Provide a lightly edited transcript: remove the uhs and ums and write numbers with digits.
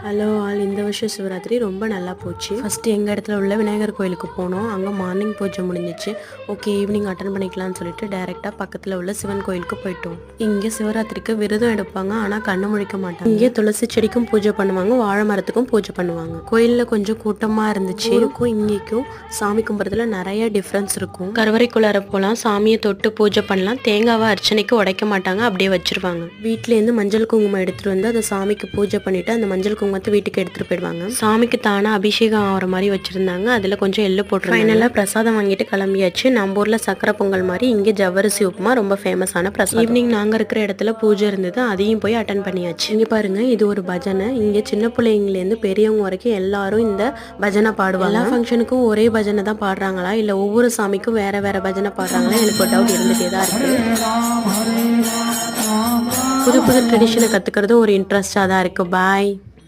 Hello all, இந்த வருஷம் சிவராத்திரி ரொம்ப நல்லா போச்சு. ஃபஸ்ட்டு எங்கள் இடத்துல உள்ள விநாயகர் கோயிலுக்கு போனோம். அங்கே மார்னிங் பூஜை முடிஞ்சிச்சு. ஓகே, ஈவினிங் அட்டன் பண்ணிக்கலாம்னு சொல்லிட்டு டைரெக்டாக பக்கத்தில் உள்ள சிவன் கோயிலுக்கு போயிட்டோம். இங்கே சிவராத்திரிக்கு விரதம் எடுப்பாங்க, ஆனால் கண்ணு முழிக்க மாட்டாங்க. இங்கே துளசி செடிக்கும் பூஜை பண்ணுவாங்க, வாழை மரத்துக்கும் பூஜை பண்ணுவாங்க. கோயிலில் கொஞ்சம் கூட்டமாக இருந்துச்சு. இருக்கும் இங்கேக்கும் சாமி கும்பிட்றதுல நிறைய டிஃப்ரென்ஸ் இருக்கும். கருவறைக்குள்ளார போகலாம், சாமியை தொட்டு பூஜை பண்ணலாம். தேங்காவை அர்ச்சனைக்கு உடைக்க மாட்டாங்க, அப்படியே வச்சிருவாங்க. வீட்டிலேருந்து மஞ்சள் குங்குமம் எடுத்துகிட்டு வந்து அதை சாமிக்கு பூஜை பண்ணிவிட்டு அந்த மஞ்சள் குங்குமத்தை வீட்டுக்கு எடுத்துகிட்டு போயிடுவாங்க. சாமிக்கு தானே அபிஷேகம் ஆகிற மாதிரி வச்சுருந்தாங்க. அதில் கொஞ்சம் எள்ளு போட்டு ஃபைனலாக பிரசாதம் வாங்கிட்டு கிளம்பியாச்சு. நம்ம ஊரில் சக்கரை பொங்கல் மாதிரி இங்கே ஜவ்வரிசி உப்புமா ரொம்ப ஃபேமஸான பிரசாதம். ஈவினிங் நாங்கள் இருக்கிற இடத்துல பூஜை இருந்தது, அதையும் போய் அட்டன் பண்ணியாச்சு. இங்கே பாருங்க, இது ஒரு பஜனை. இங்கே சின்ன பிள்ளைங்கலேருந்து பெரியவங்க வரைக்கும் எல்லாரும் இந்த பஜனை பாடுவாங்க. எல்லா ஃபங்க்ஷனுக்கும் ஒரே பஜனை தான் பாடுறாங்களா, இல்லை ஒவ்வொரு சாமிக்கும் வேற வேற பஜனை பாடுறாங்களா, எனக்கு ஒரு டவுட் இருந்துகிட்டே தான் இருக்குது. புது புது ட்ரெடிஷனை கற்றுக்கிறது ஒரு இன்ட்ரெஸ்டாக தான் இருக்குது. பாய்.